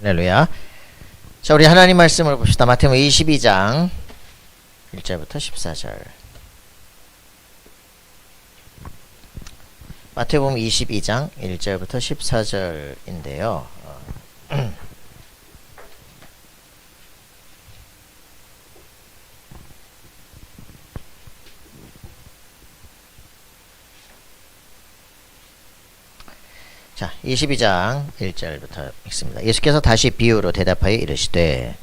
할렐루야. 자, 우리 하나님 말씀을 봅시다. 마태복음 22장 1절부터 14절. 마태복음 22장 1절부터 14절인데요. 자, 22장 1절부터 읽습니다. 예수께서 다시 비유로 대답하여 이르시되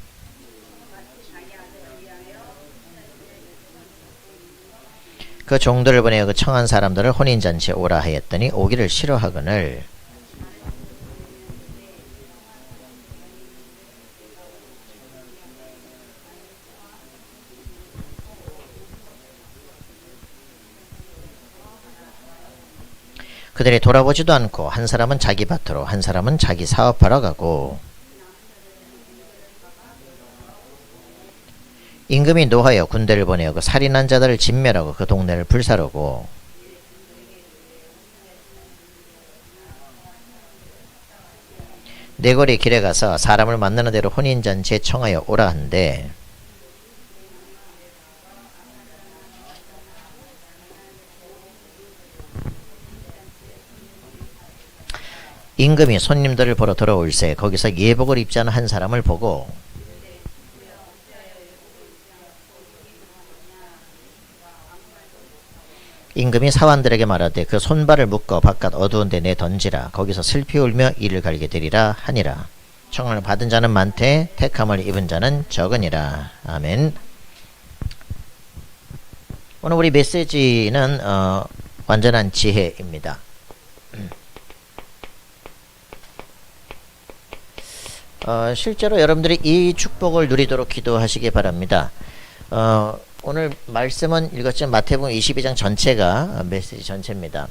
그 종들을 보내어 그 청한 사람들을 혼인잔치에 오라 하였더니 오기를 싫어하거늘 그들이 돌아보지도 않고 한 사람은 자기 밭으로 한 사람은 자기 사업하러 가고 임금이 노하여 군대를 보내어 그 살인한 자들을 진멸하고 그 동네를 불사르고 네거리 길에 가서 사람을 만나는 대로 혼인잔치에 청하여 오라 한대 임금이 손님들을 보러 들어올세 거기서 예복을 입지 않은 한 사람을 보고 임금이 사환들에게 말하되 그 손발을 묶어 바깥 어두운 데 내던지라 거기서 슬피 울며 이를 갈게 되리라 하니라. 청을 받은 자는 많되 택함을 입은 자는 적으니라. 아멘. 오늘 우리 메시지는 완전한 지혜입니다. 실제로 여러분들이 이 축복을 누리도록 기도하시기 바랍니다. 오늘 말씀은 읽었지만 마태복음 22장 전체가 메시지 전체입니다.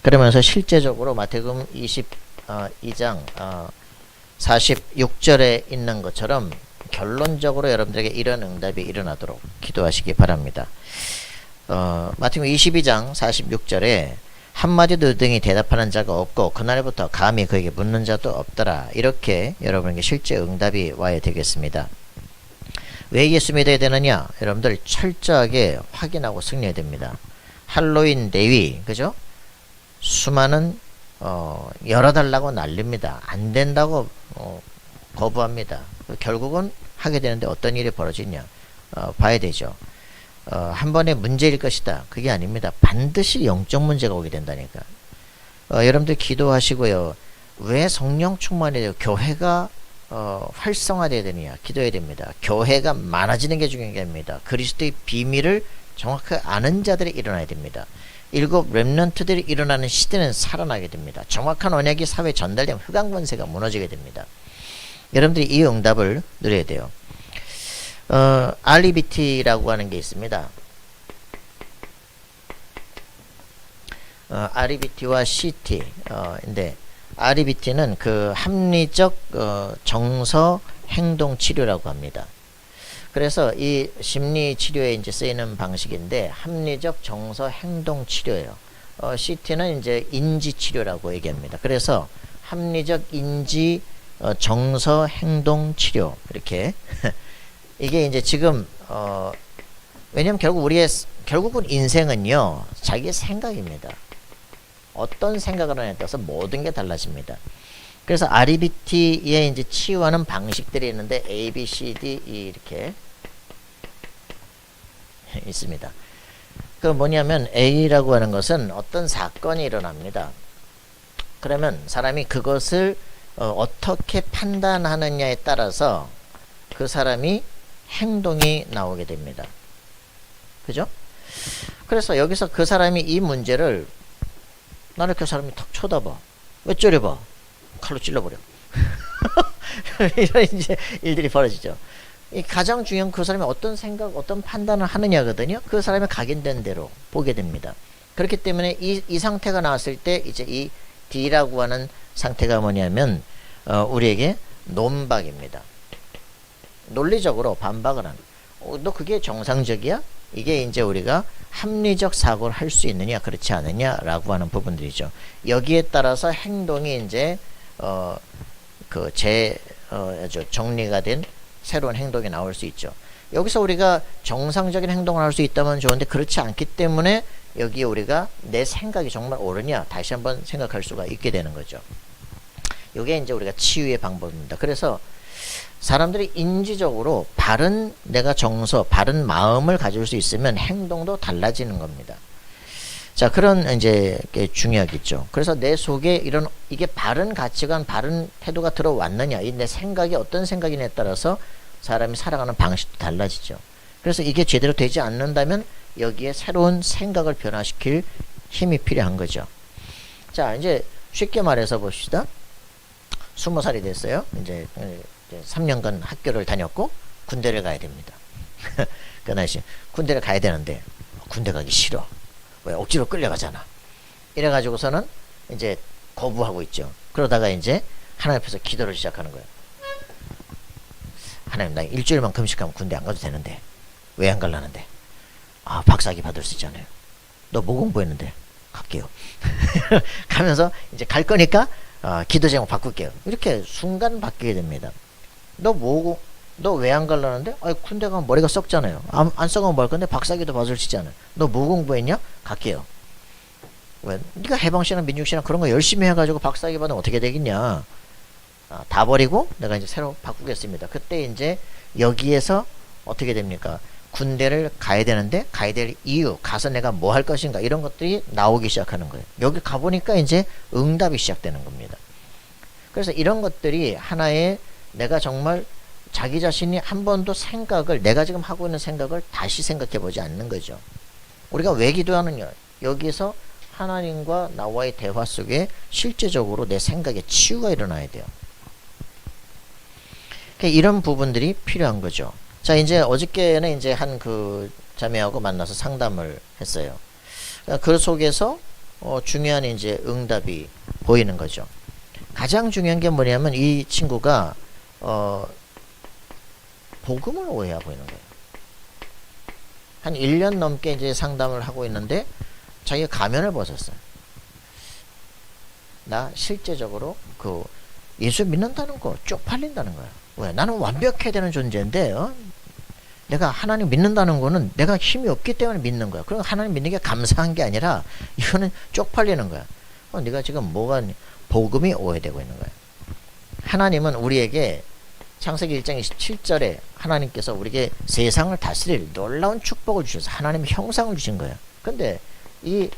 그러면서 실제적으로 마태복음 22장 46절에 있는 것처럼 결론적으로 여러분들에게 이런 응답이 일어나도록 기도하시기 바랍니다. 마태복음 22장 46절에 한마디도 능히 대답하는 자가 없고 그날부터 감히 그에게 묻는 자도 없더라. 이렇게 여러분에게 실제 응답이 와야 되겠습니다. 왜 예수 믿어야 되느냐? 여러분들 철저하게 확인하고 승리해야 됩니다. 할로윈 대위, 그죠? 수많은 열어달라고 난립니다. 안 된다고 거부합니다. 결국은 하게 되는데 어떤 일이 벌어지냐? 봐야 되죠. 한 번의 문제일 것이다. 그게 아닙니다. 반드시 영적 문제가 오게 된다니까. 여러분들 기도하시고요. 왜 성령 충만해야 돼요? 교회가 활성화되어야 되느냐? 기도해야 됩니다. 교회가 많아지는 게 중요한 게 아닙니다. 그리스도의 비밀을 정확하게 아는 자들이 일어나야 됩니다. 7 렘넌트들이 일어나는 시대는 살아나게 됩니다. 정확한 언약이 사회에 전달되면 흑암 권세가 무너지게 됩니다. 여러분들이 이 응답을 누려야 돼요. REBT라고 하는 게 있습니다. REBT와 CT 인데 REBT는 그 합리적 정서 행동 치료라고 합니다. 그래서 이 심리 치료에 이제 쓰이는 방식인데 합리적 정서 행동 치료예요. CT는 이제 인지 치료라고 얘기합니다. 그래서 합리적 인지 정서 행동 치료 이렇게 이게 이제 지금 왜냐면 결국은 인생은요 자기의 생각입니다. 어떤 생각을 하냐에 따라서 모든 게 달라집니다. 그래서 REBT에 이제 치유하는 방식들이 있는데 A, B, C, D, E 이렇게 있습니다. 그 뭐냐면 A라고 하는 것은 어떤 사건이 일어납니다. 그러면 사람이 그것을 어떻게 판단하느냐에 따라서 그 사람이 행동이 나오게 됩니다. 그죠? 그래서 여기서 그 사람이 이 문제를 나는 그 사람이 탁 쳐다봐. 왜 째려봐? 칼로 찔러버려. 이런 이제 일들이 벌어지죠. 이 가장 중요한 그 사람이 어떤 생각, 어떤 판단을 하느냐거든요. 그 사람이 각인된 대로 보게 됩니다. 그렇기 때문에 이 상태가 나왔을 때 이제 이 D라고 하는 상태가 뭐냐면 우리에게 논박입니다. 논리적으로 반박을 하는. 너 그게 정상적이야? 이게 이제 우리가 합리적 사고를 할 수 있느냐 그렇지 않느냐라고 하는 부분들이죠. 여기에 따라서 행동이 이제 아주 정리가 된 새로운 행동이 나올 수 있죠. 여기서 우리가 정상적인 행동을 할 수 있다면 좋은데 그렇지 않기 때문에 여기에 우리가 내 생각이 정말 옳으냐 다시 한번 생각할 수가 있게 되는 거죠. 이게 이제 우리가 치유의 방법입니다. 그래서 사람들이 인지적으로 바른 내가 정서, 바른 마음을 가질 수 있으면 행동도 달라지는 겁니다. 자, 그런 이제 게 중요하겠죠. 그래서 내 속에 이런 이게 바른 가치관, 바른 태도가 들어왔느냐, 이 내 생각이 어떤 생각이냐에 따라서 사람이 살아가는 방식도 달라지죠. 그래서 이게 제대로 되지 않는다면 여기에 새로운 생각을 변화시킬 힘이 필요한 거죠. 자, 이제 쉽게 말해서 봅시다. 20살이 됐어요. 이제 3년간 학교를 다녔고 군대를 가야 됩니다. 그 날씨 군대를 가야 되는데 군대 가기 싫어. 왜 억지로 끌려가잖아. 이래가지고서는 이제 거부하고 있죠. 그러다가 이제 하나님 앞에서 기도를 시작하는 거예요. 하나님, 나 일주일만 금식하면 군대 안 가도 되는데 왜 안 갈라는데? 아, 박사학위 받을 수 있잖아요. 너 뭐 공부했는데? 갈게요. 가면서 이제 갈 거니까 기도 제목 바꿀게요. 이렇게 순간 바뀌게 됩니다. 너 뭐고? 너 왜 안 갈라는데? 아, 군대 가면 머리가 썩잖아요. 안 썩으면 뭘 건데 박사학위도 받을 수 있잖아요. 너 뭐 공부했냐? 갈게요. 왜? 네가 해방시나 민중시나 그런 거 열심히 해가지고 박사학위 받으면 어떻게 되겠냐? 다 버리고 내가 이제 새로 바꾸겠습니다. 그때 이제 여기에서 어떻게 됩니까? 군대를 가야 되는데 가야 될 이유, 가서 내가 뭐 할 것인가 이런 것들이 나오기 시작하는 거예요. 여기 가보니까 이제 응답이 시작되는 겁니다. 그래서 이런 것들이 하나의 내가 정말 자기 자신이 한 번도 생각을 내가 지금 하고 있는 생각을 다시 생각해 보지 않는 거죠. 우리가 왜 기도하느냐? 여기서 하나님과 나와의 대화 속에 실제적으로 내 생각에 치유가 일어나야 돼요. 이런 부분들이 필요한 거죠. 자, 이제 어저께는 이제 한 그 자매하고 만나서 상담을 했어요. 그 속에서 중요한 이제 응답이 보이는 거죠. 가장 중요한 게 뭐냐면 이 친구가 복음을 오해하고 있는 거예요. 한 1년 넘게 이제 상담을 하고 있는데 자기가 가면을 벗었어요. 나 실제적으로 그 예수 믿는다는 거 쪽팔린다는 거야. 왜? 나는 완벽해야 되는 존재인데 내가 하나님 믿는다는 거는 내가 힘이 없기 때문에 믿는 거야. 그럼 하나님 믿는 게 감사한 게 아니라 이거는 쪽팔리는 거야. 네가 지금 뭐가 복음이 오해되고 있는 거야. 하나님은 우리에게 창세기 1장 27절에 하나님께서 우리에게 세상을 다스릴 놀라운 축복을 주셔서 하나님의 형상을 주신 거예요. 근데 이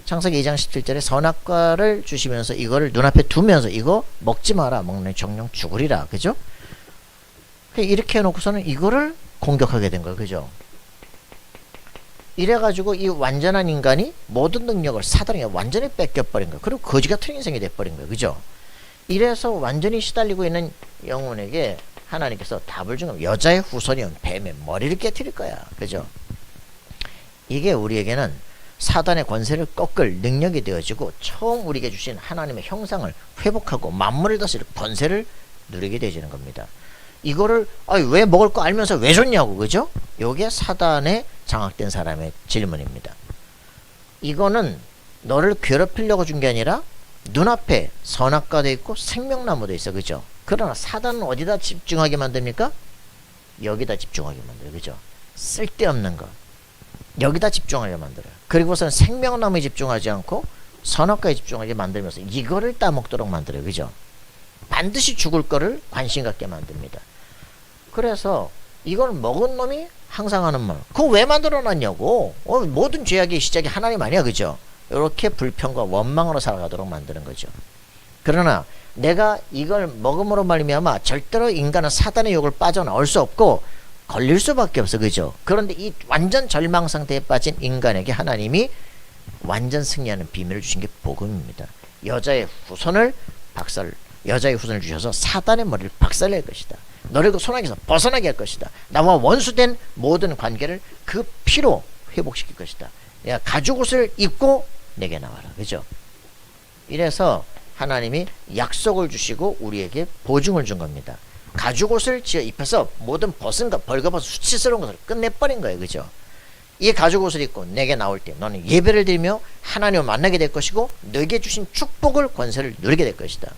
창세기 2장 17절에 선악과를 주시면서 이거를 눈앞에 두면서 이거 먹지 마라. 먹는 정령 죽으리라. 그죠? 이렇게 해놓고서는 이거를 공격하게 된 거예요. 그죠? 이래가지고 이 완전한 인간이 모든 능력을 사단에게 완전히 뺏겨버린 거예요. 그리고 거지 같은 인생이 돼버린 거예요. 그죠? 이래서 완전히 시달리고 있는 영혼에게 하나님께서 답을 준 겁니다. 여자의 후손이면 뱀의 머리를 깨트릴 거야. 그죠? 이게 우리에게는 사단의 권세를 꺾을 능력이 되어지고 처음 우리에게 주신 하나님의 형상을 회복하고 만물을 다스릴 권세를 누리게 되어지는 겁니다. 이거를 왜 먹을 거 알면서 왜 줬냐고. 그죠? 요게 사단에 장악된 사람의 질문입니다. 이거는 너를 괴롭히려고 준 게 아니라 눈앞에 선악과도 있고 생명나무도 있어. 그죠? 그러나 사단은 어디다 집중하게 만듭니까? 여기다 집중하게 만들어요. 그죠? 쓸데없는 거 여기다 집중하게 만들어요. 그리고선 생명나무에 집중하지 않고 선악과에 집중하게 만들면서 이거를 따먹도록 만들어요. 그죠? 반드시 죽을 거를 관심 갖게 만듭니다. 그래서 이걸 먹은 놈이 항상 하는 말, 그거 왜 만들어놨냐고. 모든 죄악의 시작이 하나님 아니야. 그죠? 이렇게 불평과 원망으로 살아가도록 만드는 거죠. 그러나 내가 이걸 먹음으로 말미암아 절대로 인간은 사단의 욕을 빠져나올 수 없고 걸릴 수밖에 없어. 그죠? 그런데 이 완전 절망 상태에 빠진 인간에게 하나님이 완전 승리하는 비밀을 주신 게 복음입니다. 여자의 후손을 주셔서 사단의 머리를 박살낼 것이다. 너를 그 손아귀에서 벗어나게 할 것이다. 나와 원수된 모든 관계를 그 피로 회복시킬 것이다. 내가 가죽옷을 입고 내게 나와라. 그죠? 이래서 하나님이 약속을 주시고 우리에게 보증을 준 겁니다. 가죽옷을 지어 입혀서 모든 벗은 것, 벌거벗은 수치스러운 것을 끝내버린 거예요. 그죠? 이 가죽옷을 입고 내게 나올 때 너는 예배를 드리며 하나님을 만나게 될 것이고 너에게 주신 축복을 권세를 누리게 될 것이다.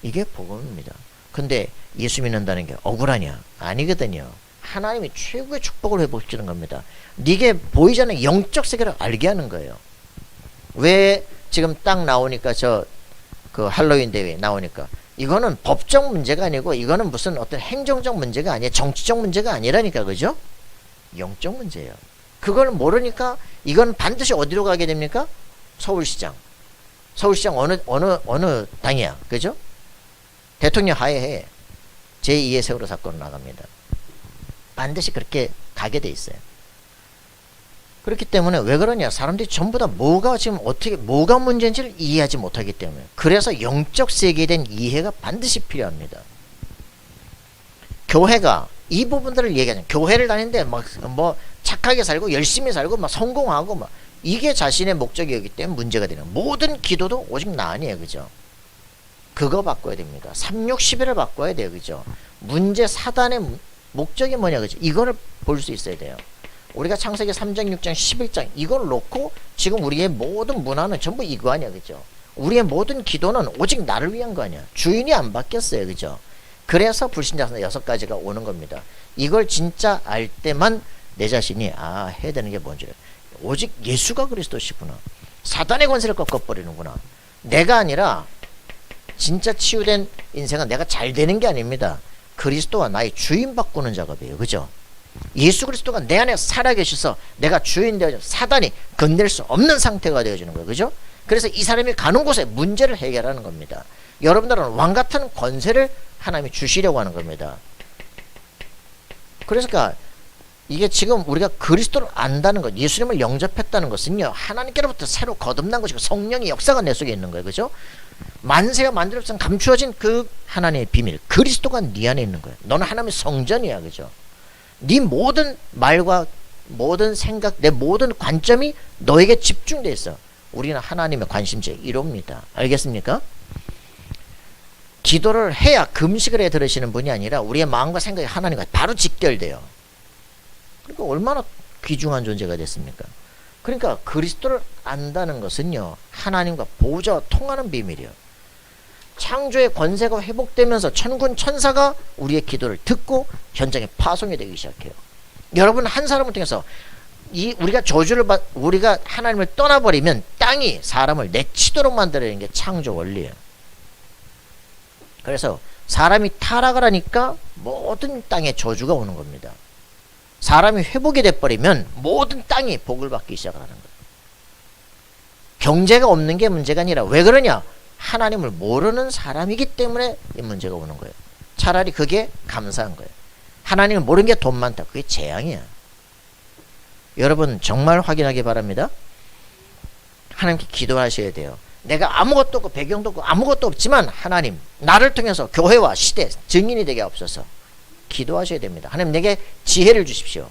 이게 복음입니다. 근데 예수 믿는다는 게 억울하냐? 아니거든요. 하나님이 최고의 축복을 회복시키는 겁니다. 네게 보이지 않는 영적 세계를 알게 하는 거예요. 왜 지금 딱 나오니까 그 할로윈 대회 나오니까 이거는 법적 문제가 아니고 이거는 무슨 어떤 행정적 문제가 아니에요. 정치적 문제가 아니라니까, 그죠? 영적 문제예요. 그걸 모르니까 이건 반드시 어디로 가게 됩니까? 서울시장. 서울시장 어느 당이야, 그죠? 대통령 하에해 제2의 세월호 사건으로 나갑니다. 반드시 그렇게 가게 돼 있어요. 그렇기 때문에 왜 그러냐? 사람들이 전부 다 뭐가 문제인지를 이해하지 못하기 때문에. 그래서 영적 세계에 대한 이해가 반드시 필요합니다. 교회가 이 부분들을 얘기하잖아요. 교회를 다니는데 뭐 착하게 살고 열심히 살고 막 성공하고 막 이게 자신의 목적이었기 때문에 문제가 되는. 모든 기도도 오직 나 아니에요, 그죠? 그거 바꿔야 됩니다. 360일을 바꿔야 돼요, 그죠? 문제 사단의 목적이 뭐냐, 그죠? 이거를 볼 수 있어야 돼요. 우리가 창세기 3장, 6장, 11장 이걸 놓고 지금 우리의 모든 문화는 전부 이거 아니야, 그죠? 우리의 모든 기도는 오직 나를 위한 거 아니야. 주인이 안 바뀌었어요, 그죠? 그래서 불신자서 6가지가 오는 겁니다. 이걸 진짜 알 때만 내 자신이 해야 되는 게 뭔지, 오직 예수가 그리스도시구나. 사단의 권세를 꺾어버리는구나. 내가 아니라 진짜 치유된 인생은 내가 잘 되는 게 아닙니다. 그리스도와 나의 주인 바꾸는 작업이에요, 그죠? 예수 그리스도가 내 안에 살아계셔서 내가 주인 되어져 사단이 건들 수 없는 상태가 되어지는 거예요, 그죠? 그래서 이 사람이 가는 곳에 문제를 해결하는 겁니다. 여러분들은 왕같은 권세를 하나님이 주시려고 하는 겁니다. 그러니까 이게 지금 우리가 그리스도를 안다는 것, 예수님을 영접했다는 것은요, 하나님께로부터 새로 거듭난 것이고 성령의 역사가 내 속에 있는 거예요, 그죠? 만세가 만들어서 감추어진 그 하나님의 비밀, 그리스도가 네 안에 있는 거예요. 너는 하나님의 성전이야, 그죠? 네 모든 말과 모든 생각, 내 모든 관점이 너에게 집중되어 있어. 우리는 하나님의 관심제 1호입니다. 알겠습니까? 기도를 해야 금식을 해 들으시는 분이 아니라 우리의 마음과 생각이 하나님과 바로 직결돼요. 그러니까 얼마나 귀중한 존재가 됐습니까? 그러니까 그리스도를 안다는 것은요, 하나님과 보좌와 통하는 비밀이에요. 창조의 권세가 회복되면서 천군 천사가 우리의 기도를 듣고 현장에 파송이 되기 시작해요. 여러분 한 사람을 통해서 우리가 하나님을 떠나버리면 땅이 사람을 내치도록 만들어내는 게 창조 원리예요. 그래서 사람이 타락을 하니까 모든 땅에 저주가 오는 겁니다. 사람이 회복이 돼버리면 모든 땅이 복을 받기 시작하는 거예요. 경제가 없는 게 문제가 아니라 왜 그러냐? 하나님을 모르는 사람이기 때문에 이 문제가 오는 거예요. 차라리 그게 감사한 거예요. 하나님을 모르는 게 돈 많다. 그게 재앙이야. 여러분 정말 확인하기 바랍니다. 하나님께 기도하셔야 돼요. 내가 아무것도 없고 배경도 없고 아무것도 없지만 하나님 나를 통해서 교회와 시대 증인이 되게 없어서 기도하셔야 됩니다. 하나님 내게 지혜를 주십시오.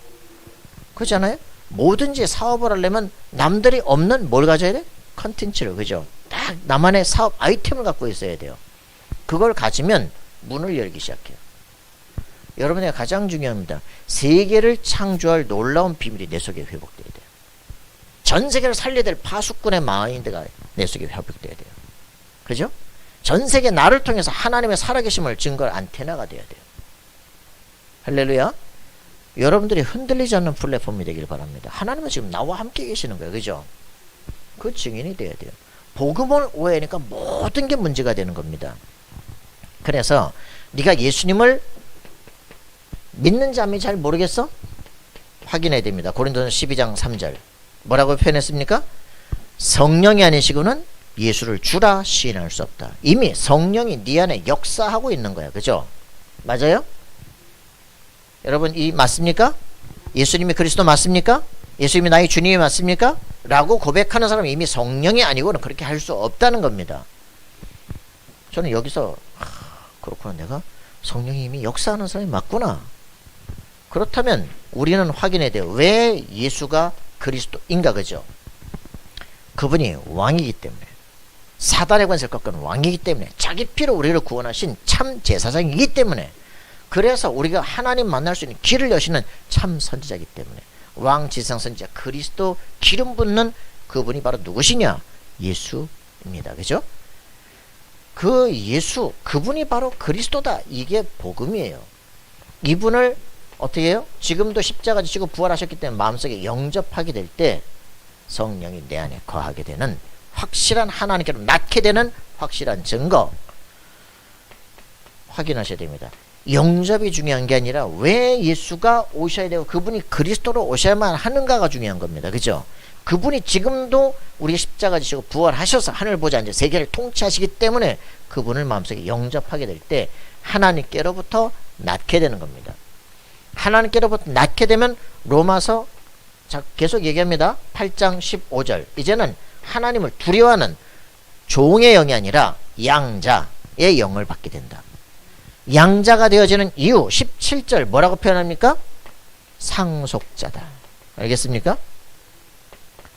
그렇잖아요? 뭐든지 사업을 하려면 남들이 없는 뭘 가져야 돼? 컨텐츠를, 그죠? 딱 나만의 사업 아이템을 갖고 있어야 돼요. 그걸 가지면 문을 열기 시작해요. 여러분에게 가장 중요합니다. 세계를 창조할 놀라운 비밀이 내 속에 회복돼야 돼요. 전 세계를 살려야 될 파수꾼의 마인드가 내 속에 회복돼야 돼요. 그죠? 전 세계 나를 통해서 하나님의 살아계심을 증거할 안테나가 돼야 돼요. 할렐루야. 여러분들이 흔들리지 않는 플랫폼이 되길 바랍니다. 하나님은 지금 나와 함께 계시는 거예요. 그죠? 그 증인이 돼야 돼요. 복음을 오해하니까 모든 게 문제가 되는 겁니다. 그래서 네가 예수님을 믿는지 안 믿는지 잘 모르겠어? 확인해야 됩니다. 고린도전서 12장 3절 뭐라고 표현했습니까? 성령이 아니시고는 예수를 주라 시인할 수 없다. 이미 성령이 네 안에 역사하고 있는 거야. 그죠? 맞아요? 여러분 이 맞습니까? 예수님이 그리스도 맞습니까? 예수님이 나의 주님이 맞습니까? 라고 고백하는 사람은 이미 성령이 아니고는 그렇게 할 수 없다는 겁니다. 저는 여기서 그렇구나, 내가 성령이 이미 역사하는 사람이 맞구나. 그렇다면 우리는 확인해야 돼요. 왜 예수가 그리스도인가, 그죠? 그분이 왕이기 때문에, 사단의 권세를 꺾은 왕이기 때문에, 자기 피로 우리를 구원하신 참 제사장이기 때문에, 그래서 우리가 하나님 만날 수 있는 길을 여시는 참 선지자이기 때문에, 왕 지상 선지자 그리스도 기름 붓는 그분이 바로 누구시냐? 예수입니다. 그죠? 그 예수, 그분이 바로 그리스도다. 이게 복음이에요. 이분을 어떻게 해요? 지금도 십자가 지시고 부활하셨기 때문에 마음속에 영접하게 될 때 성령이 내 안에 거하게 되는 확실한 하나님께로 낳게 되는 확실한 증거 확인하셔야 됩니다. 영접이 중요한 게 아니라 왜 예수가 오셔야 되고 그분이 그리스도로 오셔야만 하는가가 중요한 겁니다. 그죠? 그분이 지금도 우리 십자가 지시고 부활하셔서 하늘 보좌 앉아 세계를 통치하시기 때문에 그분을 마음속에 영접하게 될 때 하나님께로부터 낳게 되는 겁니다. 하나님께로부터 낳게 되면 로마서 자 계속 얘기합니다. 8장 15절 이제는 하나님을 두려워하는 종의 영이 아니라 양자의 영을 받게 된다. 양자가 되어지는 이유 17절 뭐라고 표현합니까? 상속자다. 알겠습니까?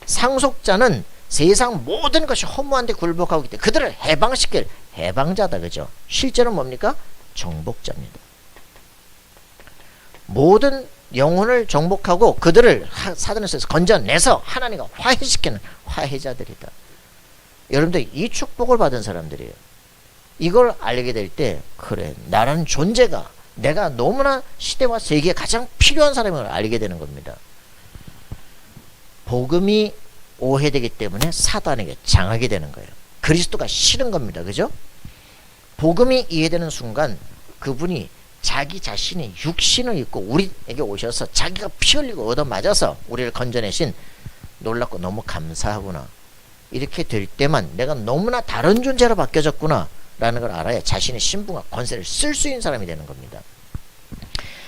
상속자는 세상 모든 것이 허무한 데 굴복하고 있기 때문에 그들을 해방시킬 해방자다. 그죠? 실제로 뭡니까? 정복자입니다. 모든 영혼을 정복하고 그들을 사단의 손에서 건져내서 하나님과 화해시키는 화해자들이다. 여러분들 이 축복을 받은 사람들이에요. 이걸 알게 될 때 그래 나라는 존재가 내가 너무나 시대와 세계에 가장 필요한 사람임을 알게 되는 겁니다. 복음이 오해되기 때문에 사단에게 장하게 되는 거예요. 그리스도가 싫은 겁니다. 그죠? 복음이 이해되는 순간 그분이 자기 자신이 육신을 입고 우리에게 오셔서 자기가 피 흘리고 얻어맞아서 우리를 건져내신 놀랍고 너무 감사하구나. 이렇게 될 때만 내가 너무나 다른 존재로 바뀌어졌구나 라는 걸 알아야 자신의 신분과 권세를 쓸 수 있는 사람이 되는 겁니다.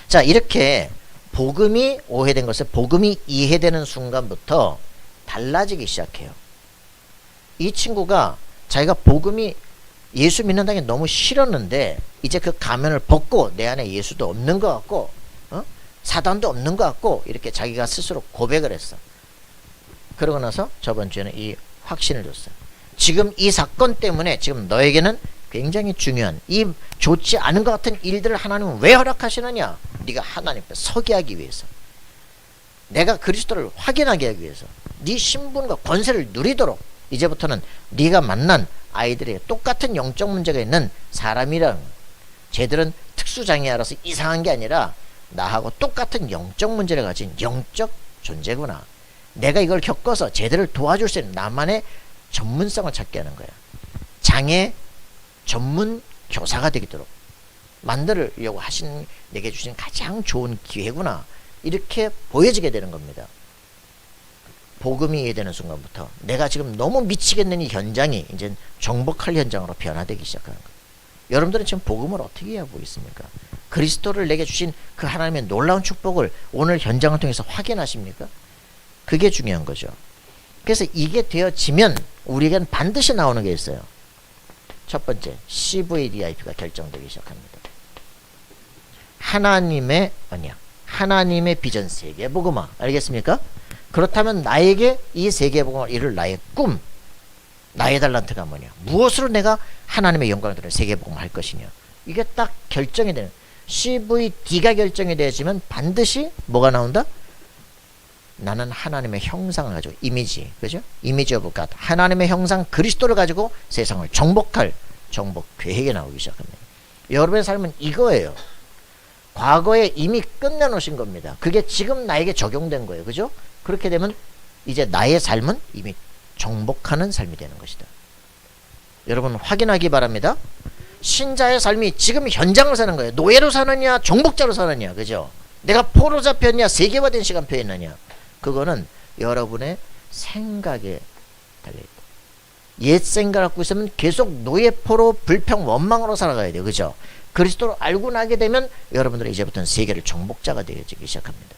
자, 이렇게 복음이 오해된 것을 복음이 이해되는 순간부터 달라지기 시작해요. 이 친구가 자기가 복음이 예수 믿는다는 게 너무 싫었는데 이제 그 가면을 벗고 내 안에 예수도 없는 것 같고 사단도 없는 것 같고 이렇게 자기가 스스로 고백을 했어. 그러고 나서 저번 주에는 이 확신을 줬어요. 지금 이 사건 때문에 지금 너에게는 굉장히 중요한 이 좋지 않은 것 같은 일들을 하나님은 왜 허락하시느냐? 네가 하나님 앞에 서게 하기 위해서, 내가 그리스도를 확인하게 하기 위해서, 네 신분과 권세를 누리도록 이제부터는 네가 만난 아이들에게 똑같은 영적 문제가 있는 사람이랑 쟤들은 특수장애라서 이상한 게 아니라 나하고 똑같은 영적 문제를 가진 영적 존재구나. 내가 이걸 겪어서 쟤들을 도와줄 수 있는 나만의 전문성을 찾게 하는 거야. 장애 전문 교사가 되도록 만들려고 하신 내게 주신 가장 좋은 기회구나. 이렇게 보여지게 되는 겁니다. 복음이 이해되는 순간부터 내가 지금 너무 미치겠는 이 현장이 이제 정복할 현장으로 변화되기 시작하는 거예요. 여러분들은 지금 복음을 어떻게 이해하고 있습니까? 그리스도를 내게 주신 그 하나님의 놀라운 축복을 오늘 현장을 통해서 확인하십니까? 그게 중요한 거죠. 그래서 이게 되어지면 우리에겐 반드시 나오는 게 있어요. 첫 번째, CVDIP가 결정되기 시작합니다. 하나님의 언약, 하나님의 비전 세계복음화. 알겠습니까? 그렇다면 나에게 이 세계복음을 이룰 나의 꿈, 나의 달란트가 뭐냐? 무엇으로 내가 하나님의 영광을 드리는 세계복음을 할 것이냐? 이게 딱 결정이 되는, CVD가 결정이 되어지면 반드시 뭐가 나온다? 나는 하나님의 형상을 가지고 이미지, 그죠? 이미지 오브 갓, 하나님의 형상 그리스도를 가지고 세상을 정복할 정복 계획이 나오기 시작합니다. 여러분의 삶은 이거예요. 과거에 이미 끝내놓으신 겁니다. 그게 지금 나에게 적용된 거예요. 그죠? 그렇게 되면 이제 나의 삶은 이미 정복하는 삶이 되는 것이다. 여러분 확인하기 바랍니다. 신자의 삶이 지금 현장을 사는 거예요. 노예로 사느냐 정복자로 사느냐. 그죠? 내가 포로 잡혔냐 세계화된 시간표에 있느냐. 그거는 여러분의 생각에 달려있다. 옛 생각을 갖고 있으면 계속 노예포로 불평 원망으로 살아가야 돼요. 그죠? 그리스도를 알고 나게 되면 여러분들은 이제부터는 세계를 정복자가 되어지기 시작합니다.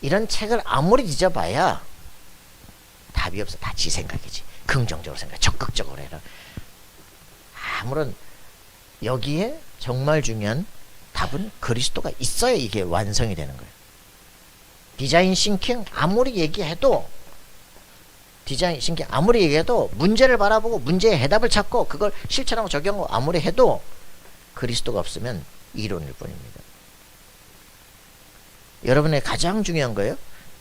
이런 책을 아무리 뒤져봐야 답이 없어. 다 지 생각이지. 긍정적으로 생각해. 적극적으로 해라. 아무런 여기에 정말 중요한 답은 그리스도가 있어야 이게 완성이 되는 거예요. 디자인 싱킹 아무리 얘기해도 문제를 바라보고 문제의 해답을 찾고 그걸 실천하고 적용하고 아무리 해도 그리스도가 없으면 이론일 뿐입니다. 여러분의 가장 중요한 거예요.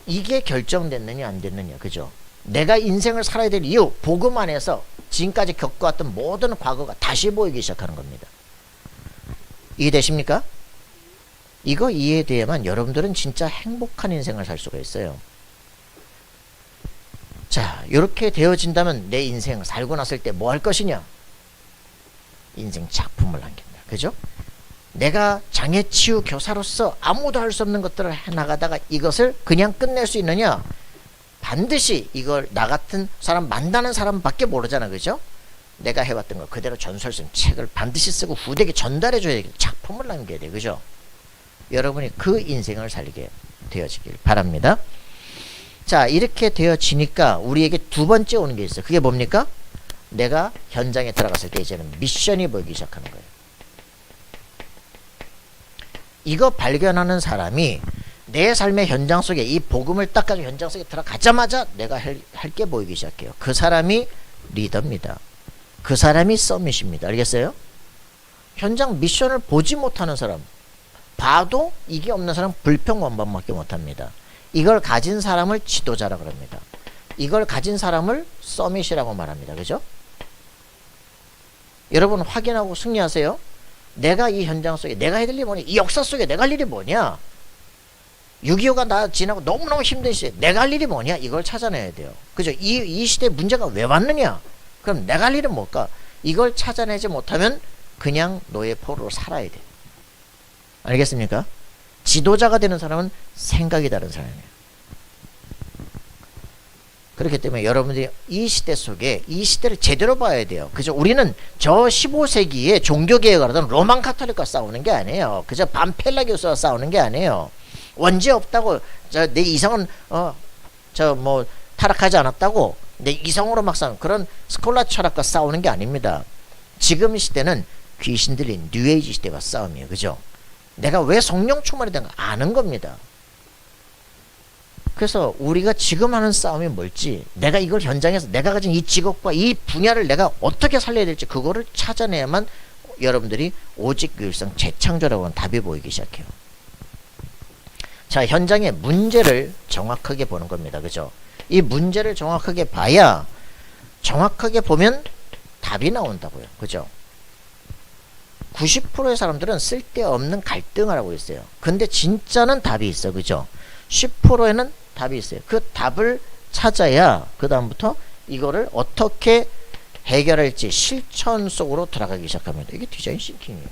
이게 결정됐느냐 안 됐느냐. 그죠? 내가 인생을 살아야 될 이유, 복음 안에서 지금까지 겪어왔던 모든 과거가 다시 보이기 시작하는 겁니다. 이해되십니까? 이거 이해돼야만 여러분들은 진짜 행복한 인생을 살 수가 있어요. 자, 이렇게 되어진다면 내 인생 살고 났을 때 뭐 할 것이냐? 인생 작품을 남긴다. 그죠? 내가 장애치유 교사로서 아무도 할 수 없는 것들을 해나가다가 이것을 그냥 끝낼 수 있느냐? 반드시 이걸 나 같은 사람 만나는 사람밖에 모르잖아. 그죠? 내가 해왔던 거 그대로 전설 쓴 책을 반드시 쓰고 후대에게 전달해줘야 돼. 작품을 남겨야 돼. 그죠? 여러분이 그 인생을 살게 되어지길 바랍니다. 자, 이렇게 되어지니까 우리에게 두 번째 오는 게 있어요. 그게 뭡니까? 내가 현장에 들어갔을 때 이제는 미션이 보이기 시작하는 거예요. 이거 발견하는 사람이 내 삶의 현장 속에 이 복음을 딱 가지고 현장 속에 들어가자마자 내가 할 게 보이기 시작해요. 그 사람이 리더입니다. 그 사람이 서밋입니다. 알겠어요? 현장 미션을 보지 못하는 사람, 봐도 이게 없는 사람 불평원반밖에 못합니다. 이걸 가진 사람을 지도자라고 합니다. 이걸 가진 사람을 서밋이라고 말합니다. 그죠? 여러분 확인하고 승리하세요. 내가 이 현장 속에 내가 해야 될 일이 뭐냐? 이 역사 속에 내가 할 일이 뭐냐? 6.25가 나 지나고 너무너무 힘든 시대 내가 할 일이 뭐냐? 이걸 찾아내야 돼요. 그죠? 이 시대에 문제가 왜 왔느냐? 그럼 내가 할 일은 뭘까? 이걸 찾아내지 못하면 그냥 노예 포로로 살아야 돼. 알겠습니까? 지도자가 되는 사람은 생각이 다른 사람이에요. 그렇기 때문에 여러분들이 이 시대 속에 이 시대를 제대로 봐야 돼요. 그죠? 우리는 저 15세기에 종교개혁을 하던 로만 카톨릭과 싸우는 게 아니에요. 그저 반펠라 교수와 싸우는 게 아니에요. 원죄 없다고 내 이성은 타락하지 않았다고 내 이성으로 막 싸우는 그런 스콜라 철학과 싸우는 게 아닙니다. 지금 시대는 귀신 들린 뉴에이지 시대와 싸움이에요. 그죠? 내가 왜 성령 충만이 된가 아는 겁니다. 그래서 우리가 지금 하는 싸움이 뭘지, 내가 이걸 현장에서 내가 가진 이 직업과 이 분야를 내가 어떻게 살려야 될지 그거를 찾아내야만 여러분들이 오직 유일성 재창조라고 하는 답이 보이기 시작해요. 자, 현장의 문제를 정확하게 보는 겁니다. 그죠? 이 문제를 정확하게 봐야 정확하게 보면 답이 나온다고요. 그죠? 90%의 사람들은 쓸데없는 갈등을 하고 있어요. 근데 진짜는 답이 있어. 그죠? 10%에는 답이 있어요. 그 답을 찾아야 그 다음부터 이거를 어떻게 해결할지 실천 속으로 들어가기 시작합니다. 이게 디자인 싱킹이에요.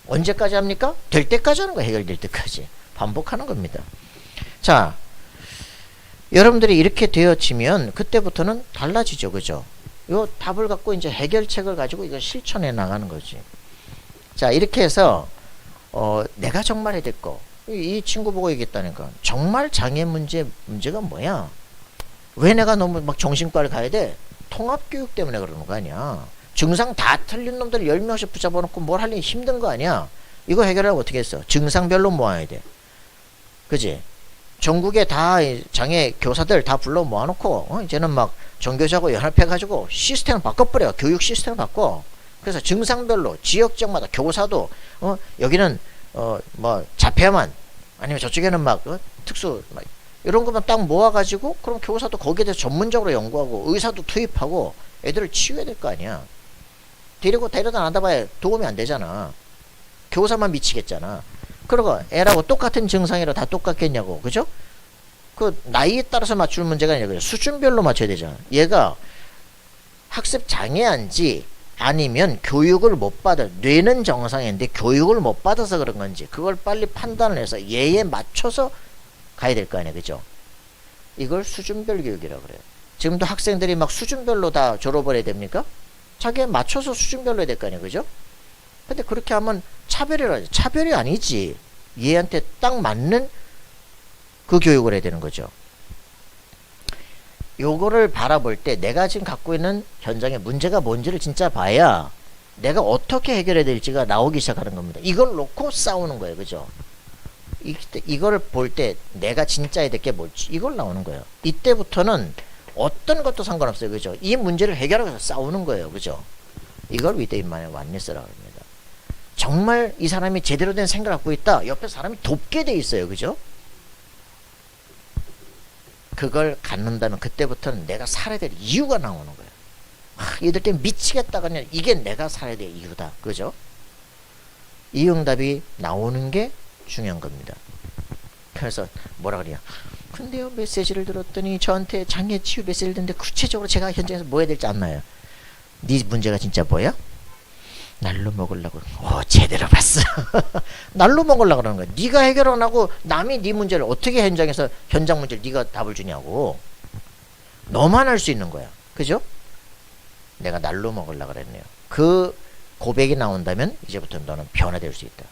언제까지 합니까? 될 때까지 하는 거예요. 해결될 때까지. 반복하는 겁니다. 자, 여러분들이 이렇게 되어지면 그때부터는 달라지죠. 그죠? 요 답을 갖고 이제 해결책을 가지고 이걸 실천해 나가는 거지. 자, 이렇게 해서 내가 정말 해야 될 거. 이 친구 보고 얘기했다니까. 정말 장애 문제가 뭐야? 왜 내가 너무 막 정신과를 가야 돼? 통합교육 때문에 그러는 거 아니야. 증상 다 틀린 놈들 10명씩 붙잡아 놓고 뭘 하려니 힘든 거 아니야. 이거 해결하려고 어떻게 했어? 증상별로 모아야 돼. 그지? 전국에 다 장애 교사들 다 불러 모아놓고 이제는 막 전교조하고 연합해가지고 시스템을 바꿔버려. 교육 시스템을 바꿔. 그래서 증상별로 지역적마다 교사도 여기는 자폐만 아니면 저쪽에는 막 특수 막 이런 것만 딱 모아가지고 그럼 교사도 거기에 대해서 전문적으로 연구하고 의사도 투입하고 애들을 치유해야 될 거 아니야. 데려다 놔다 봐야 도움이 안 되잖아. 교사만 미치겠잖아. 그리고 애라고 똑같은 증상이라 다 똑같겠냐고. 그죠? 그 나이에 따라서 맞출 문제가 아니라 수준별로 맞춰야 되잖아. 얘가 학습 장애인지 아니면 교육을 못 받아, 뇌는 정상인데 교육을 못 받아서 그런 건지 그걸 빨리 판단을 해서 얘에 맞춰서 가야 될 거 아니야. 그죠? 이걸 수준별 교육이라고 그래요. 지금도 학생들이 막 수준별로 다 졸업을 해야 됩니까? 자기에 맞춰서 수준별로 해야 될 거 아니야. 그죠? 근데 그렇게 하면 차별이라지. 차별이 아니지. 얘한테 딱 맞는 그 교육을 해야 되는 거죠. 요거를 바라볼 때 내가 지금 갖고 있는 현장의 문제가 뭔지를 진짜 봐야 내가 어떻게 해결해야 될지가 나오기 시작하는 겁니다. 이걸 놓고 싸우는 거예요. 그죠? 이걸 볼 때 내가 진짜 해야 될 게 뭘지 이걸 나오는 거예요. 이때부터는 어떤 것도 상관없어요. 그죠? 이 문제를 해결하기 위해서 싸우는 거예요. 그죠? 이걸 위대인만의 완니스라고 합니다. 정말 이 사람이 제대로 된 생각을 갖고 있다. 옆에 사람이 돕게 돼 있어요. 그죠? 그걸 갖는다면 그때부터는 내가 살아야 될 이유가 나오는 거야. 얘들 때문에 미치겠다가 아니라 이게 내가 살아야 될 이유다. 그죠? 이 응답이 나오는 게 중요한 겁니다. 그래서 뭐라 그래요? 근데요, 메시지를 들었더니 저한테 장애 치유 메시지를 듣는데 구체적으로 제가 현장에서 뭐 해야 될지 안 나요. 네 문제가 진짜 뭐야? 날로 먹으려고. 제대로 봤어. 날로 먹으려고 그러는 거야. 네가 해결 안 하고 남이 네 문제를 어떻게 현장에서 현장 문제를 네가 답을 주냐고. 너만 할 수 있는 거야. 그죠? 내가 날로 먹으려고 그랬네요. 그 고백이 나온다면 이제부터 너는 변화될 수 있다.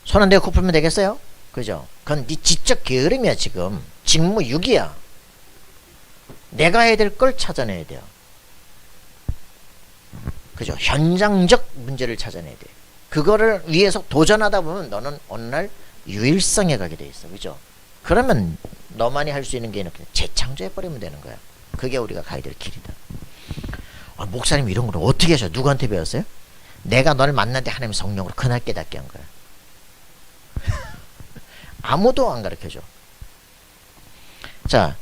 손 안 대고 코 풀면 되겠어요? 그죠? 그건 네 지적 게으름이야. 지금 직무유기야. 내가 해야 될 걸 찾아내야 돼요. 그죠? 현장적 문제를 찾아내야 돼. 그거를 위해서 도전하다 보면 너는 어느 날 유일성에 가게 돼 있어. 그죠? 그러면 너만이 할 수 있는 게 이렇게 재창조해버리면 되는 거야. 그게 우리가 가야 될 길이다. 목사님 이런 걸 어떻게 하셔? 누구한테 배웠어요? 내가 너를 만날 때 하나님 성령으로 그날 깨닫게 한 거야. 아무도 안 가르쳐줘. 자,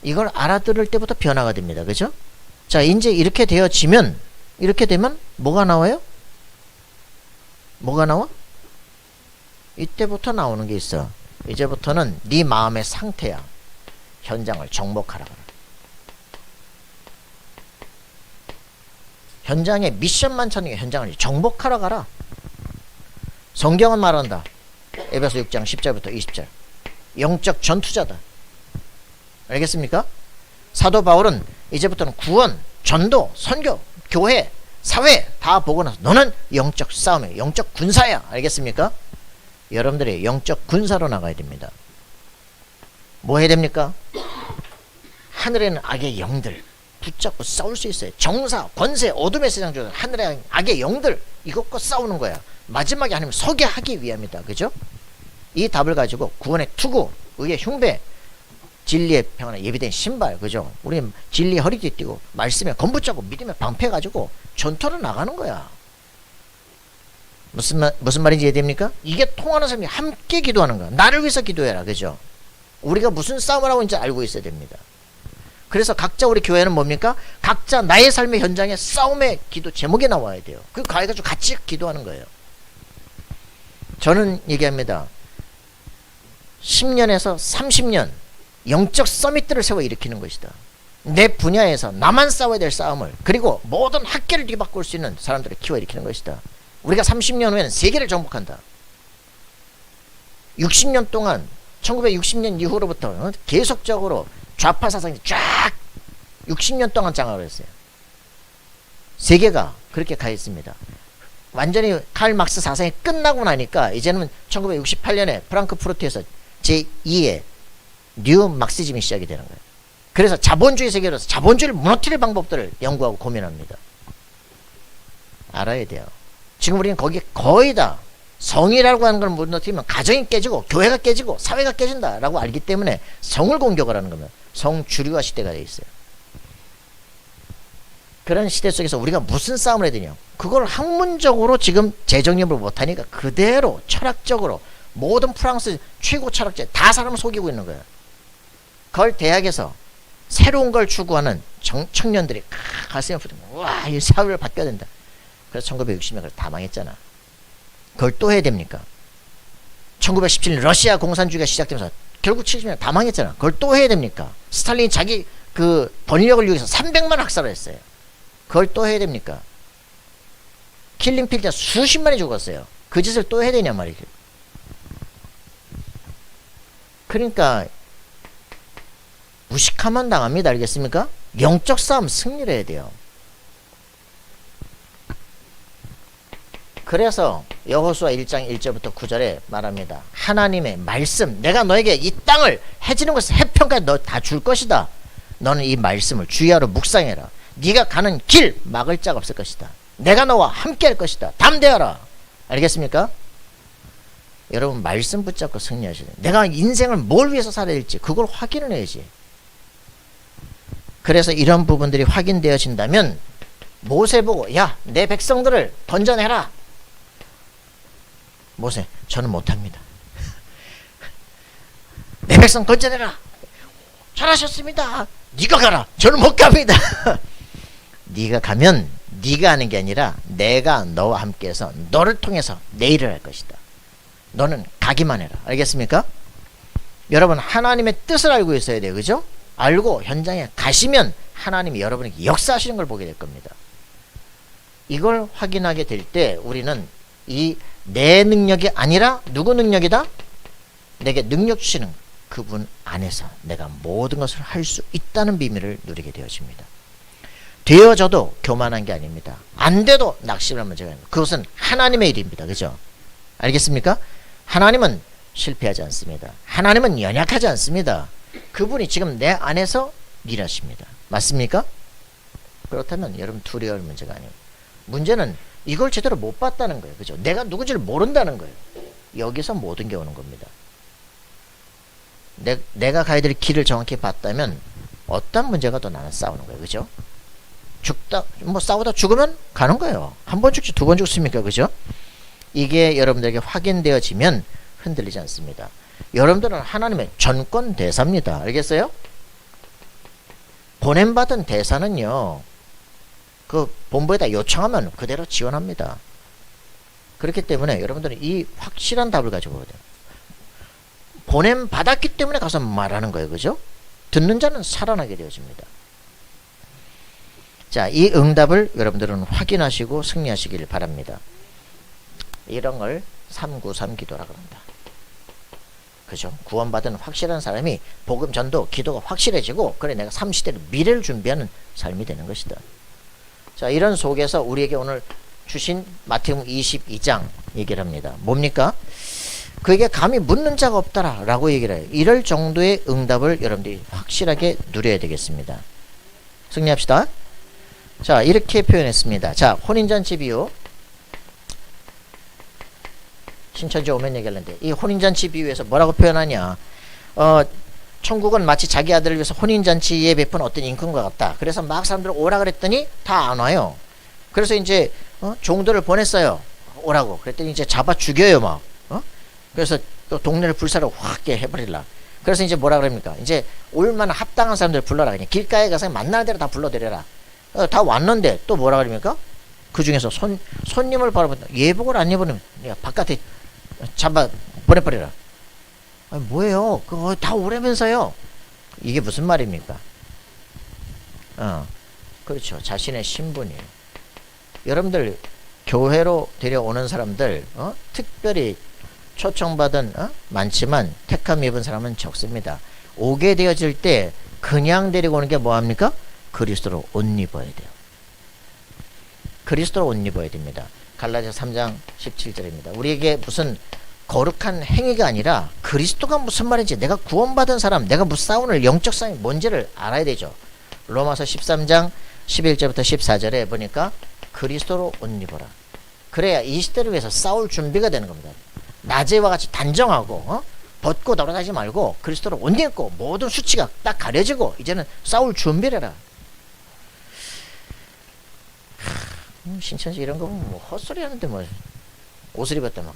이걸 알아들을 때부터 변화가 됩니다. 그죠? 자, 이제 이렇게 되어지면, 이렇게 되면 뭐가 나와요? 뭐가 나와? 이때부터 나오는 게 있어. 이제부터는 네 마음의 상태야. 현장을 정복하라. 현장에 미션만 찾는 게 현장을 정복하러 가라. 성경은 말한다. 에베소 6장 10절부터 20절. 영적 전투자다. 알겠습니까? 사도 바울은 이제부터는 구원, 전도, 선교, 교회, 사회 다 보고 나서 너는 영적 싸움이야. 영적 군사야. 알겠습니까? 여러분들이 영적 군사로 나가야 됩니다. 뭐 해야 됩니까? 하늘에는 악의 영들 붙잡고 싸울 수 있어요. 정사, 권세, 어둠의 세상 중에 하늘의 악의 영들 이것과 싸우는 거야. 마지막에 하나님 서게 하기 위함이다. 그죠? 이 답을 가지고 구원의 투구, 의의 흉배, 진리의 평안에 예비된 신발, 그죠? 우리 진리의 허리띠 띠고 말씀에 건붙잡고 믿음에 방패가지고 전투를 나가는 거야. 무슨 말인지 이해됩니까? 이게 통하는 사람이 함께 기도하는 거야. 나를 위해서 기도해라. 그죠? 우리가 무슨 싸움을 하고 있는지 알고 있어야 됩니다. 그래서 각자 우리 교회는 뭡니까? 각자 나의 삶의 현장에 싸움의 기도 제목이 나와야 돼요. 그 가해가지고 같이 기도하는 거예요. 저는 얘기합니다. 10년에서 30년 영적 서밋들을 세워 일으키는 것이다. 내 분야에서 나만 싸워야 될 싸움을, 그리고 모든 학계를 뒤바꿀 수 있는 사람들을 키워 일으키는 것이다. 우리가 30년 후에는 세계를 정복한다. 60년 동안 1960년 이후로부터 계속적으로 좌파 사상이 쫙 60년 동안 장악을 했어요. 세계가 그렇게 가 있습니다. 완전히 칼 막스 사상이 끝나고 나니까 이제는 1968년에 프랑크푸르트에서 제2의 뉴 막시즘이 시작이 되는 거예요. 그래서 자본주의 세계로서 자본주의를 무너뜨릴 방법들을 연구하고 고민합니다. 알아야 돼요. 지금 우리는 거기에 거의 다 성이라고 하는 걸 무너뜨리면 가정이 깨지고 교회가 깨지고 사회가 깨진다라고 알기 때문에 성을 공격을 하는 겁니다. 성주류화 시대가 되어 있어요. 그런 시대 속에서 우리가 무슨 싸움을 해야 되냐, 그걸 학문적으로 지금 재정립을 못하니까 그대로 철학적으로 모든 프랑스 최고 철학자 다 사람을 속이고 있는 거예요. 그걸 대학에서 새로운 걸 추구하는 청년들이 가슴에 붙으면 와, 이 사회를 바뀌어야 된다. 그래서 1960년 그걸 다 망했잖아. 그걸 또 해야 됩니까? 1917년 러시아 공산주의가 시작되면서 결국 70년 다 망했잖아. 그걸 또 해야 됩니까? 스탈린이 자기 그 권력을 위해서 300만 학살을 했어요. 그걸 또 해야 됩니까? 킬링필드 수십만이 죽었어요. 그 짓을 또 해야 되냐 말이죠. 그러니까 무식하면 당합니다. 알겠습니까? 영적 싸움 승리를 해야 돼요. 그래서 여호수아 1장 1절부터 9절에 말합니다. 하나님의 말씀, 내가 너에게 이 땅을 해지는 것을 해평까지 너 다 줄 것이다. 너는 이 말씀을 주야로 묵상해라. 네가 가는 길 막을 자가 없을 것이다. 내가 너와 함께 할 것이다. 담대하라. 알겠습니까? 여러분 말씀 붙잡고 승리하셔야 돼요. 내가 인생을 뭘 위해서 살아야 될지 그걸 확인을 해야지. 그래서 이런 부분들이 확인되어진다면 모세 보고 야, 내 백성들을 건져내라. 모세, 저는 못합니다. 백성 건져내라. 잘하셨습니다. 네가 가라. 저는 못 갑니다. 네가 가면 네가 하는 게 아니라 내가 너와 함께해서 너를 통해서 내 일을 할 것이다. 너는 가기만 해라. 알겠습니까? 여러분 하나님의 뜻을 알고 있어야 돼요. 그죠? 알고 현장에 가시면 하나님이 여러분에게 역사하시는 걸 보게 될 겁니다. 이걸 확인하게 될 때 우리는 이 내 능력이 아니라 누구 능력이다? 내게 능력 주시는 그분 안에서 내가 모든 것을 할 수 있다는 비밀을 누리게 되어집니다. 되어져도 교만한 게 아닙니다. 안 돼도 낙심할 문제가 아닙니다. 그것은 하나님의 일입니다. 그죠? 알겠습니까? 하나님은 실패하지 않습니다. 하나님은 연약하지 않습니다. 그분이 지금 내 안에서 일하십니다. 맞습니까? 그렇다면 여러분 두려워할 문제가 아니에요. 문제는 이걸 제대로 못 봤다는 거예요. 그죠? 내가 누군지를 모른다는 거예요. 여기서 모든 게 오는 겁니다. 내가 가야 될 길을 정확히 봤다면 어떤 문제가 더 나는 싸우는 거예요. 그죠? 죽다 뭐 싸우다 죽으면 가는 거예요. 한 번 죽지 두 번 죽습니까? 그죠? 이게 여러분들에게 확인되어지면 흔들리지 않습니다. 여러분들은 하나님의 전권 대사입니다. 알겠어요? 보냄받은 대사는요, 그 본부에다 요청하면 그대로 지원합니다. 그렇기 때문에 여러분들은 이 확실한 답을 가지고 오거든요. 보냄받았기 때문에 가서 말하는 거예요. 그죠? 듣는 자는 살아나게 되어집니다. 자, 이 응답을 여러분들은 확인하시고 승리하시길 바랍니다. 이런 걸 393 기도라 그런다. 그죠? 구원받은 확실한 사람이 복음 전도 기도가 확실해지고 그래 내가 3시대를 미래를 준비하는 삶이 되는 것이다. 자, 이런 속에서 우리에게 오늘 주신 마태복음 22장 얘기를 합니다. 뭡니까? 그에게 감히 묻는 자가 없더라 라고 얘기를 해요. 이럴 정도의 응답을 여러분들이 확실하게 누려야 되겠습니다. 승리합시다. 자, 이렇게 표현했습니다. 자, 혼인잔치 비유. 신천지 오면 얘기하는데 이 혼인잔치 비유에서 뭐라고 표현하냐. 천국은 마치 자기 아들을 위해서 혼인잔치에 베푼 어떤 임금과 같다. 그래서 막 사람들 오라 그랬더니 다 안 와요. 그래서 이제 종들을 보냈어요. 오라고. 그랬더니 이제 잡아 죽여요 막. 그래서 또 동네를 불사로 확 해버리려. 그래서 이제 뭐라 그럽니까? 이제 올만한 합당한 사람들 불러라. 그냥 길가에 가서 만나는 대로 다 불러들여라. 다 왔는데 또 뭐라 그럽니까? 그 중에서 손님을 바라보다 예복을 안 입으면 바깥에 잡아 보내버리라. 아니, 뭐예요? 그거 다 오라면서요. 이게 무슨 말입니까? 그렇죠. 자신의 신분이에요. 여러분들 교회로 데려오는 사람들 특별히 초청받은 많지만 택함 입은 사람은 적습니다. 오게 되어질 때 그냥 데리고 오는 게 뭐합니까? 그리스도로 옷 입어야 돼요. 그리스도로 옷 입어야 됩니다. 갈라디아서 3장 17절입니다. 우리에게 무슨 거룩한 행위가 아니라 그리스도가 무슨 말인지 내가 구원받은 사람, 내가 무슨 싸우는 영적 싸움이 뭔지를 알아야 되죠. 로마서 13장 11절부터 14절에 보니까 그리스도로 옷 입어라. 그래야 이 시대를 위해서 싸울 준비가 되는 겁니다. 낮에와 같이 단정하고 벗고 돌아다니지 말고 그리스도로 옷 입고 모든 수치가 딱 가려지고 이제는 싸울 준비를 해라. 신천지 이런 거 보면 뭐 헛소리 하는데 뭐 옷을 입었다 막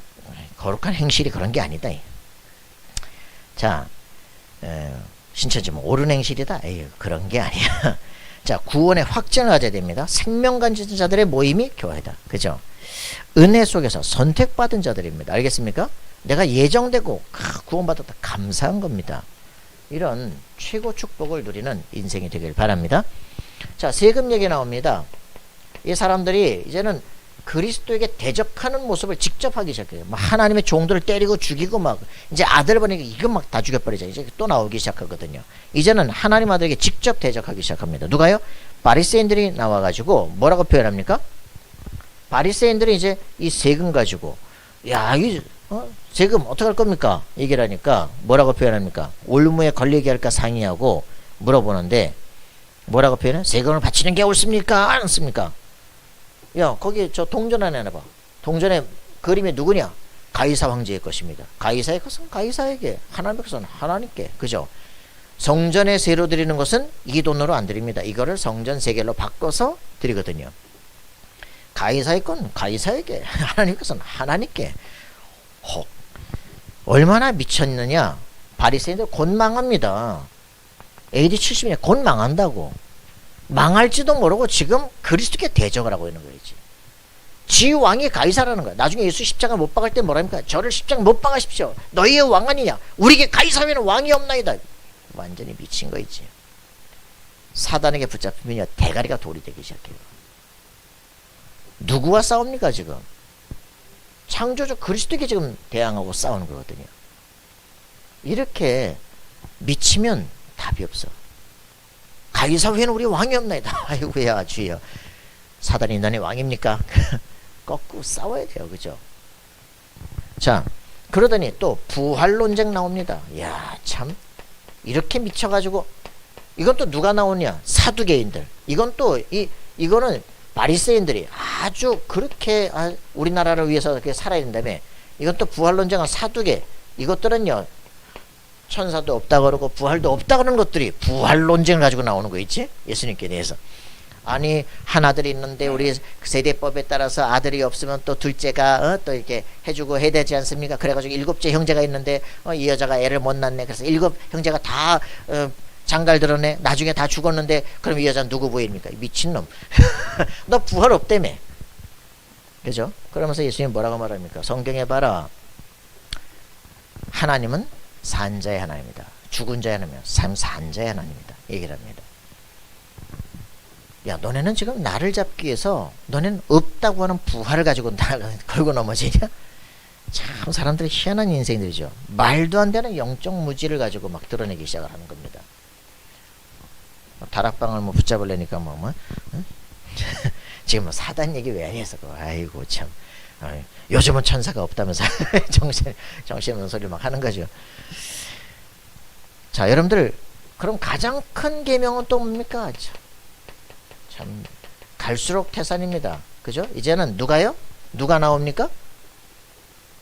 거룩한 행실이 그런 게 아니다. 자, 신천지 뭐 옳은 행실이다. 에이, 그런 게 아니야. 자, 구원의 확증을 가져야 됩니다. 생명 가진 자들의 모임이 교회다. 그죠? 은혜 속에서 선택받은 자들입니다. 알겠습니까? 내가 예정되고 구원받았다. 감사한 겁니다. 이런 최고 축복을 누리는 인생이 되길 바랍니다. 자, 세금 얘기 나옵니다. 이 사람들이 이제는 그리스도에게 대적하는 모습을 직접 하기 시작해요. 막 하나님의 종들을 때리고 죽이고 막 이제 아들 보니까 이거 막 다 죽여버리자. 이제 또 나오기 시작하거든요. 이제는 하나님 아들에게 직접 대적하기 시작합니다. 누가요? 바리새인들이 나와가지고 뭐라고 표현합니까? 바리새인들이 이제 이 세금 가지고 야, 이 세금 어떻게 할 겁니까? 얘기를 하니까 뭐라고 표현합니까? 올무에 걸리게 할까 상의하고 물어보는데 뭐라고 표현해? 세금을 바치는 게 옳습니까? 안 옳습니까? 야, 거기 저 동전 안에 봐. 동전의 그림이 누구냐? 가이사 황제의 것입니다. 가이사의 것은 가이사에게, 하나님의 것은 하나님께. 그죠? 성전에 세로 드리는 것은 이 돈으로 안 드립니다. 이거를 성전 세겔로 바꿔서 드리거든요. 가이사의 건 가이사에게, 하나님의 것은 하나님께. 혹 얼마나 미쳤느냐? 바리새인들 곧 망합니다. AD 70년에 곧 망한다고. 망할지도 모르고 지금 그리스도께 대적을 하고 있는 거지. 지 왕이 가이사라는 거야. 나중에 예수 십자가 못 박을 때 뭐랍니까? 저를 십자가 못 박으십시오. 너희의 왕 아니냐? 우리에게 가이사 외에는 왕이 없나이다. 완전히 미친 거 있지. 사단에게 붙잡히면 대가리가 돌이 되기 시작해요. 누구와 싸웁니까 지금? 창조주 그리스도에게 지금 대항하고 싸우는 거거든요. 이렇게 미치면 답이 없어. 가이사 외에는 우리 왕이 없나이다. 아이고야 주여. 사단이 너네 왕입니까? 꺾고 싸워야 돼요. 그죠? 자, 그러더니 또 부활 논쟁 나옵니다. 야, 참 이렇게 미쳐가지고 이건 또 누가 나오냐? 사두개인들. 이건 또 이거는 바리새인들이 아주 그렇게 우리나라를 위해서 그렇게 살아야 된다며. 이건 또 부활 논쟁은 사두개. 이것들은요 천사도 없다 그러고 부활도 없다 그러는 것들이 부활 논쟁을 가지고 나오는 거 있지? 예수님께 대해서. 아니 한 아들이 있는데 우리 세대법에 따라서 아들이 없으면 또 둘째가 또 이렇게 해주고 해야 되지 않습니까? 그래가지고 7째 형제가 있는데 이 여자가 애를 못 낳네. 그래서 7 형제가 다 장가를 들었네. 나중에 다 죽었는데 그럼 이 여자는 누구 부인입니까? 미친놈. 너 부활 없다며. 그죠? 그러면서 예수님 뭐라고 말합니까? 성경에 봐라. 하나님은 산자의 하나님이다. 죽은 자의 하나님이야. 산자의 하나님이다. 얘기를 합니다. 야, 너네는 지금 나를 잡기 위해서 너네는 없다고 하는 부활을 가지고 나를 걸고 넘어지냐? 참 사람들이 희한한 인생들이죠. 말도 안 되는 영적 무지를 가지고 막 드러내기 시작을 하는 겁니다. 다락방을 뭐 붙잡으려니까 응? 지금 뭐 사단 얘기 왜 안 해서 아이고 참. 요즘은 천사가 없다면서 정신 없는 소리 막 하는 거죠. 자, 여러분들 그럼 가장 큰 계명은 또 뭡니까? 참 갈수록 태산입니다. 그죠? 이제는 누가요? 누가 나옵니까?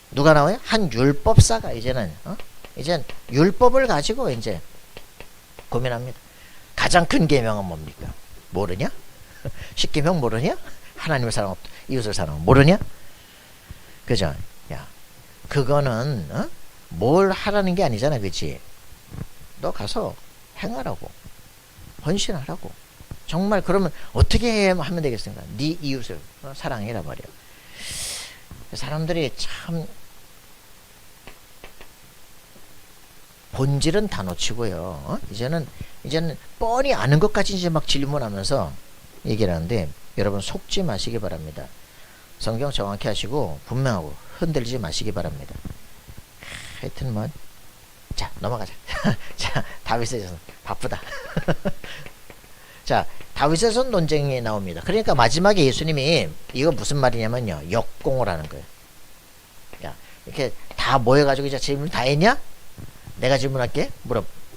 누가 나와요? 한 율법사가 이제는 이젠 율법을 가지고 이제 고민합니다. 가장 큰 계명은 뭡니까? 모르냐? 10계명 모르냐? 하나님을 사랑하고 이웃을 사랑하고 모르냐? 그죠? 야, 그거는 뭘 하라는 게 아니잖아, 그치? 너 가서 행하라고, 헌신하라고. 정말 그러면 어떻게 하면 되겠습니까? 네 이웃을 사랑해라 말이야. 사람들이 참 본질은 다 놓치고요. 이제는 뻔히 아는 것까지 이제 막 질문하면서 얘기를 하는데 여러분 속지 마시기 바랍니다. 성경 정확히 하시고 분명하고 흔들리지 마시기 바랍니다. 하여튼 뭐 자 넘어가자. 자, 다윗의 자손 바쁘다. 자, 다윗의 자손 논쟁이 나옵니다. 그러니까 마지막에 예수님이 이거 무슨 말이냐면요, 역공을 하는 거예요. 야, 이렇게 다 모여가지고 이제 질문 다 했냐? 내가 질문할게.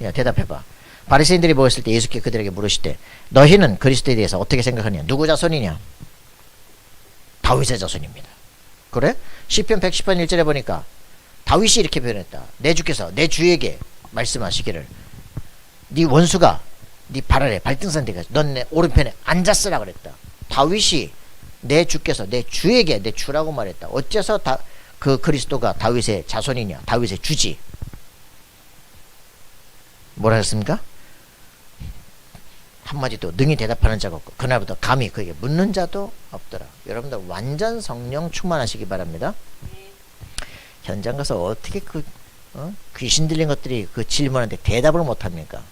야, 대답해봐. 바리새인들이 모였을 때 예수께 그들에게 물으시되 너희는 그리스도에 대해서 어떻게 생각하냐? 누구 자손이냐? 다윗의 자손입니다. 그래? 시편 110편 1절에 보니까 다윗이 이렇게 표현했다. 내 주께서 내 주에게 말씀하시기를 네 원수가 네 발 아래 발등상 대가 넌 내 오른편에 앉았으라 그랬다. 다윗이 내 주께서 내 주에게 내 주라고 말했다. 어째서 그 그리스도가 다윗의 자손이냐? 다윗의 주지. 뭐라 했습니까? 한마디도 능히 대답하는 자가 없고 그날부터 감히 그에게 묻는 자도 없더라. 여러분들 완전 성령 충만하시기 바랍니다. 현장 가서 어떻게 귀신 들린 것들이 그 질문한테 대답을 못합니까?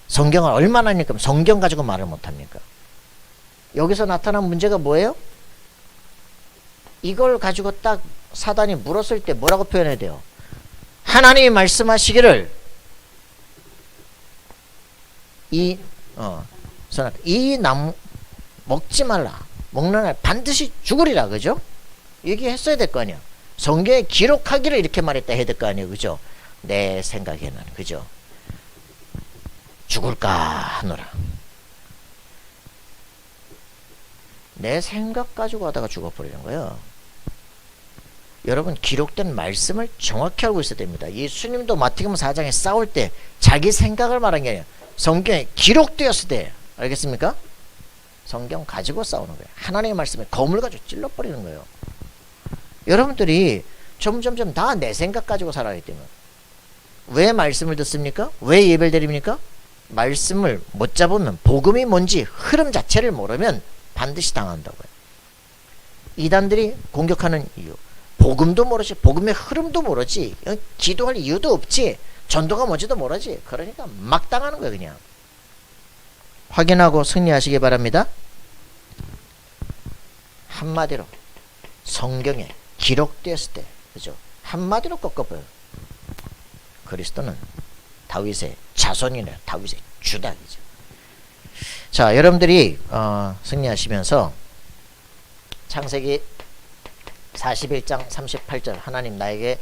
성경을 얼마나 하니까 성경 가지고 말을 못합니까? 여기서 나타난 문제가 뭐예요? 이걸 가지고 딱 사단이 물었을 때 뭐라고 표현해야 돼요? 하나님이 말씀하시기를 이 나무 먹지 말라. 먹는 날 반드시 죽으리라. 그죠? 얘기했어야 될 거 아니야. 성경에 기록하기를 이렇게 말했다 해야 될 거 아니에요. 그죠? 내 생각에는. 그죠? 죽을까 하노라. 내 생각 가지고 하다가 죽어버리는 거예요. 여러분 기록된 말씀을 정확히 알고 있어야 됩니다. 예수님도 마태복음 4장에 싸울 때 자기 생각을 말한 게 아니에요. 성경에 기록되었을 때. 알겠습니까? 성경 가지고 싸우는 거예요. 하나님의 말씀에 검을 가지고 찔러버리는 거예요. 여러분들이 점점점 다 내 생각 가지고 살아가기 때문에 왜 말씀을 듣습니까? 왜 예배를 드립니까? 말씀을 못 잡으면, 복음이 뭔지 흐름 자체를 모르면 반드시 당한다고요. 이단들이 공격하는 이유, 복음도 모르지, 복음의 흐름도 모르지, 기도할 이유도 없지, 전도가 뭔지도 모르지. 그러니까 막 당하는 거예요. 그냥 확인하고 승리하시기 바랍니다. 한마디로 성경에 기록되었을 때, 그죠? 한마디로 꺾어버려요. 그리스도는 다윗의 자손이네, 다윗의 주당이죠. 자, 여러분들이 승리하시면서 창세기 41장 38절, 하나님 나에게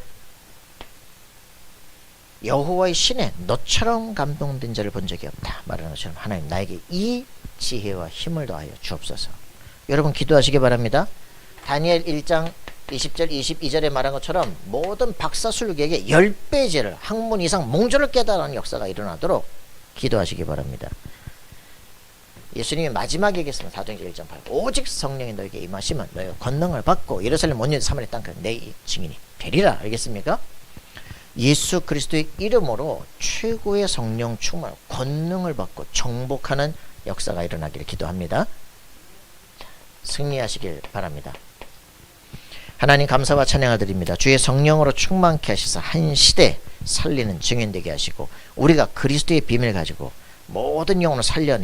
여호와의 신에 너처럼 감동된 자를 본 적이 없다 말하는 것처럼 하나님 나에게 이 지혜와 힘을 더하여 주옵소서. 여러분 기도하시기 바랍니다. 다니엘 1장 20절 22절에 말한 것처럼 모든 박사술객의 10배 죄를, 학문 이상 몽조를 깨달은 역사가 일어나도록 기도하시기 바랍니다. 예수님이 마지막에 얘기했습니다. 사도행전 1장 8, 오직 성령이 너에게 임하시면 너희가 권능을 받고 예루살렘 온 사마리아 땅까지 내 증인이 되리라. 알겠습니까? 예수 그리스도의 이름으로 최고의 성령 충만, 권능을 받고 정복하는 역사가 일어나기를 기도합니다. 승리하시길 바랍니다. 하나님 감사와 찬양을 드립니다. 주의 성령으로 충만케 하셔서 한 시대 살리는 증인 되게 하시고 우리가 그리스도의 비밀을 가지고 모든 영혼을 살려내